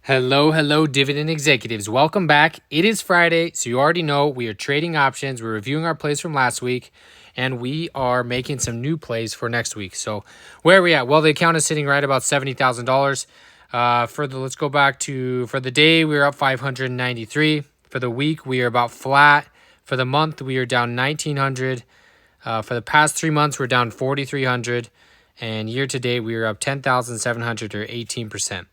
Hello, dividend executives. Welcome back. It is Friday, so you already know we are trading options. We're reviewing our plays from last week, and we are making some new plays for next week. So where are we at? Well, the account is sitting right about $70,000. Let's go back to for the day we are up 593. For the week we are about flat. For the month we are down 1,900. For the past 3 months we're down 4,300, and year to date we are up 10,700 or 18%.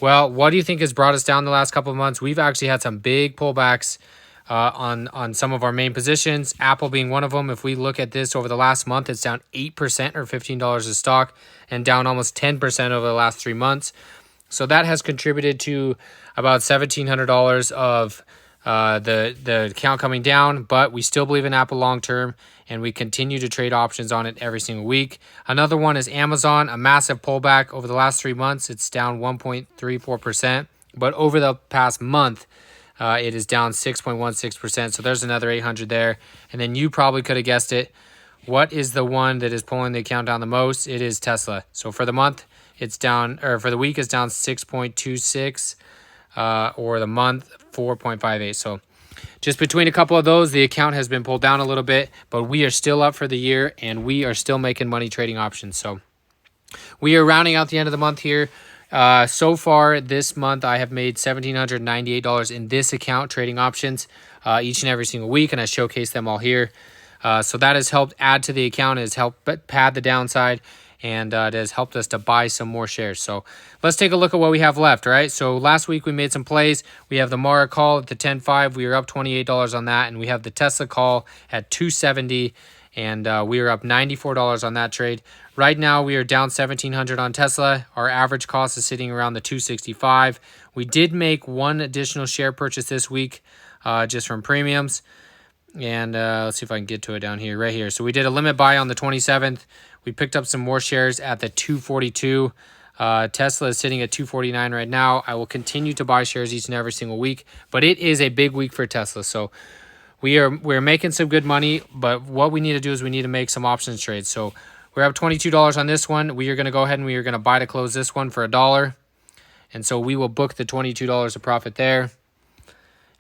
Well, what do you think has brought us down the last couple of months? We've actually had some big pullbacks on some of our main positions, Apple being one of them. If we look at this over the last month, it's down 8% or $15 a stock and down almost 10% over the last 3 months. So that has contributed to about $1,700 of the account coming down, but we still believe in Apple long term, and we continue to trade options on it every single week. Another one is Amazon, a massive pullback over the last 3 months. It's down 1.34%, but over the past month, it is down 6.16%. So there's another 800 there. And then you probably could have guessed it. What is the one that is pulling the account down the most? It is Tesla. So for the month, it's down, or for the week, it's down 6.26, or the month 4.58. So just between a couple of those, the account has been pulled down a little bit, but we are still up for the year and we are still making money trading options. So we are rounding out the end of the month here. So far this month, I have made $1,798 in this account trading options each and every single week, and I showcase them all here. So that has helped add to the account, has helped pad the downside, and it has helped us to buy some more shares. So let's take a look at what we have left, right? So last week we made some plays. We have the Mara call at the 10.5. We are up $28 on that, and we have the Tesla call at 270, and we are up $94 on that trade. Right now we are down $1,700 on Tesla. Our average cost is sitting around the 265. We did make one additional share purchase this week just from premiums. And let's see if I can get to it down here, right here. So we did a limit buy on the 27th. We picked up some more shares at the 242. Tesla is sitting at 249 right now. I will continue to buy shares each and every single week, but it is a big week for Tesla. So we're making some good money, but what we need to do is we need to make some options trades. So we're up $22 on this one. We are going to go ahead and we are going to buy to close this one for $1. And so we will book the $22 of profit there.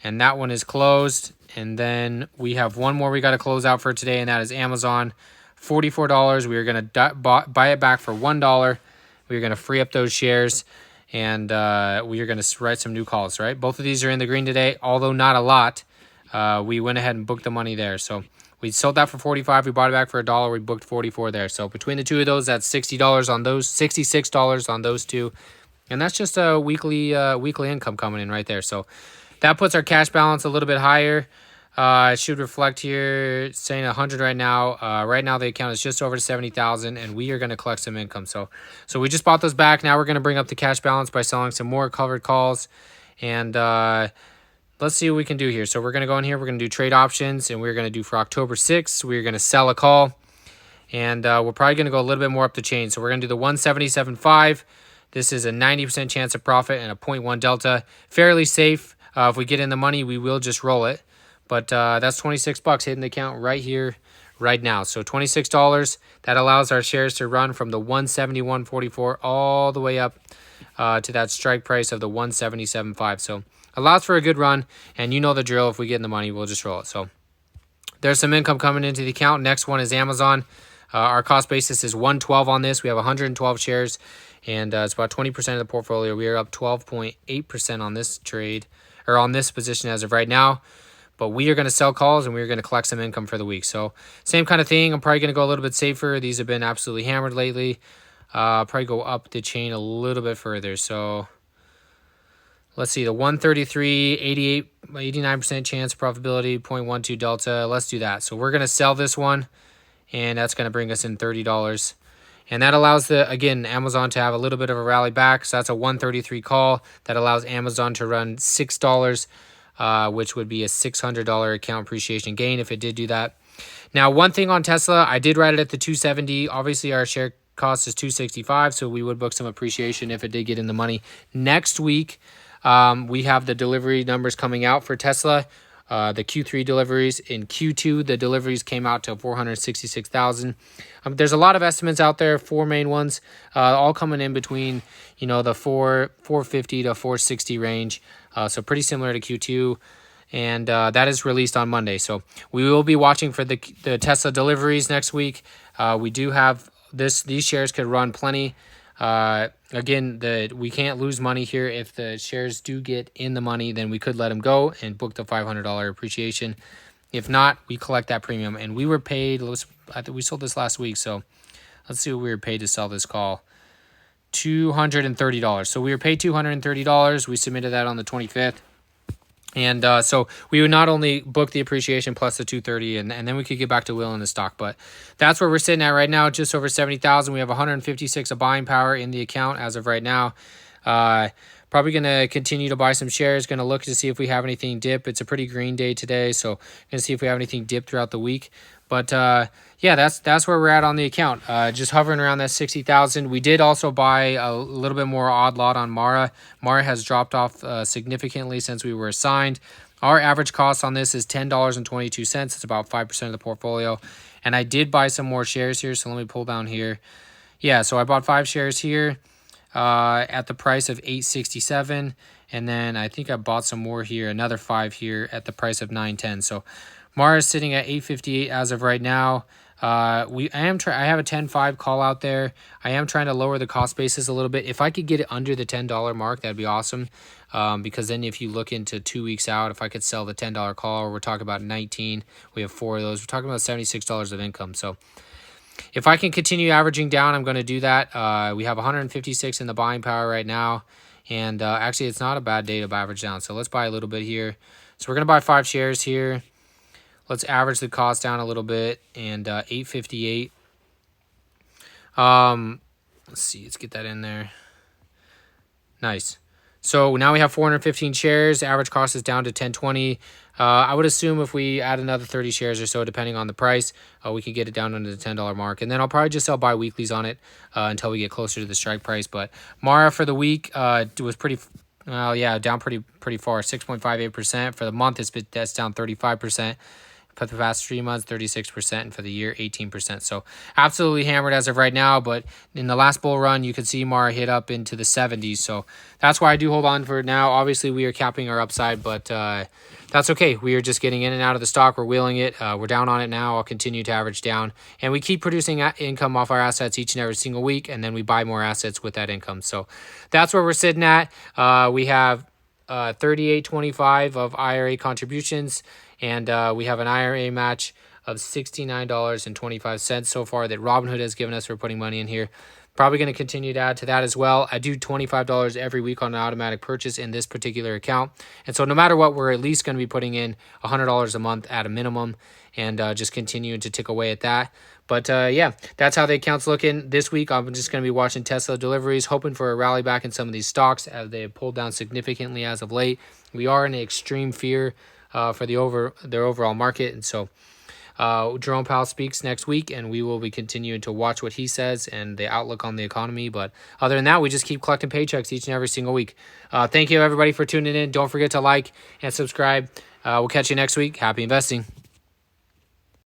And that one is closed. And then we have one more we got to close out for today, and that is Amazon. $44. We are going to buy it back for $1. We are going to free up those shares, and we are going to write some new calls, right? Both of these are in the green today, although not a lot. We went ahead and booked the money there. So we sold that for $45. We bought it back for $1. We booked $44 there. So between the two of those, that's $60 on those, $66 on those two. And that's just a weekly income coming in right there. So that puts our cash balance a little bit higher. It should reflect here saying 100 right now. Right now the account is just over 70,000, and we are going to collect some income. So we just bought those back. Now we're going to bring up the cash balance by selling some more covered calls, and let's see what we can do here. So we're going to go in here. We're going to do trade options, and we're going to do for October 6th. We're going to sell a call, and we're probably going to go a little bit more up the chain. So we're going to do the 177.5. This is a 90% chance of profit and a 0.1 delta. Fairly safe. If we get in the money, we will just roll it. But that's $26 hitting the account right here, right now. So $26, that allows our shares to run from the 171.44 all the way up to that strike price of the 177.5. So allows for a good run, and you know the drill. If we get in the money, we'll just roll it. So there's some income coming into the account. Next one is Amazon. Our cost basis is $112 on this. We have 112 shares, and it's about 20% of the portfolio. We are up 12.8% on this trade, or on this position as of right now. But we are going to sell calls, and we are going to collect some income for the week. So same kind of thing. I'm probably going to go a little bit safer. These have been absolutely hammered lately. Probably go up the chain a little bit further. So let's see, the 133, 89% chance of profitability, 0.12 delta. Let's do that. So we're going to sell this one, and that's going to bring us in $30. And that allows, again, Amazon to have a little bit of a rally back. So that's a 133 call. That allows Amazon to run $6. Which would be a $600 account appreciation gain if it did do that. Now, one thing on Tesla, I did write it at the 270. Obviously, our share cost is 265, so we would book some appreciation if it did get in the money. Next week, we have the delivery numbers coming out for Tesla. the Q3 deliveries. In Q2, the deliveries came out to 466,000. There's a lot of estimates out there, four main ones, all coming in between, the 450 to 460 range. So pretty similar to Q2. And that is released on Monday. So we will be watching for the Tesla deliveries next week. We do have these shares could run plenty. Again, we can't lose money here. If the shares do get in the money, then we could let them go and book the $500 appreciation. If not, we collect that premium. And we were paid, I think we sold this last week, so let's see what we were paid to sell this call. $230. So we were paid $230. We submitted that on the 25th. And so we would not only book the appreciation plus the 230, and then we could get back to wheeling the stock. But that's where we're sitting at right now, just over 70,000. We have 156 of buying power in the account as of right now. Probably going to continue to buy some shares. Going to look to see if we have anything dip. It's a pretty green day today, so going to see if we have anything dip throughout the week. But yeah, that's where we're at on the account. Just hovering around that 60,000. We did also buy a little bit more odd lot on Mara. Mara has dropped off significantly since we were assigned. Our average cost on this is $10.22. It's about 5% of the portfolio. And I did buy some more shares here, so let me pull down here. Yeah, so I bought 5 shares here at the price of $8.67. And then I think I bought some more here, another 5 here at the price of $9.10. So Mara is sitting at $8.58 as of right now. I have a 10.5 call out there. I am trying to lower the cost basis a little bit. If I could get it under the $10 mark, that'd be awesome. Because then if you look into 2 weeks out, if I could sell the $10 call, we're talking about 19. We have 4 of those. We're talking about $76 of income. So if I can continue averaging down, I'm going to do that. We have 156 in the buying power right now. And actually, it's not a bad day to average down. So let's buy a little bit here. So we're going to buy 5 shares here. Let's average the cost down a little bit, and $8.58. Let's see. Let's get that in there. Nice. So now we have 415 shares. Average cost is down to $10.20. I would assume if we add another 30 shares or so, depending on the price, we could get it down under the $10 mark. And then I'll probably just sell bi-weeklies on it until we get closer to the strike price. But Mara for the week was pretty... down pretty far, 6.58%. For the month, that's down 35%. For the past 3 months, 36%, and for the year, 18%. So absolutely hammered as of right now, but in the last bull run, you could see Mara hit up into the 70s. So that's why I do hold on for it now. Obviously, we are capping our upside, but that's okay. We are just getting in and out of the stock. We're wheeling it. We're down on it now. I'll continue to average down. And we keep producing income off our assets each and every single week, and then we buy more assets with that income. So that's where we're sitting at. We have 38.25 of IRA contributions, and we have an IRA match of $69.25 so far that Robinhood has given us for putting money in here. Probably going to continue to add to that as well. I do $25 every week on an automatic purchase in this particular account. And so no matter what, we're at least going to be putting in $100 a month at a minimum, and just continuing to tick away at that. But yeah, that's how the account's looking this week. I'm just going to be watching Tesla deliveries, hoping for a rally back in some of these stocks as they have pulled down significantly as of late. We are in extreme fear for their overall market. And so Jerome Powell speaks next week, and we will be continuing to watch what he says and the outlook on the economy. But other than that, we just keep collecting paychecks each and every single week. Thank you, everybody, for tuning in. Don't forget to like and subscribe. We'll catch you next week. Happy investing.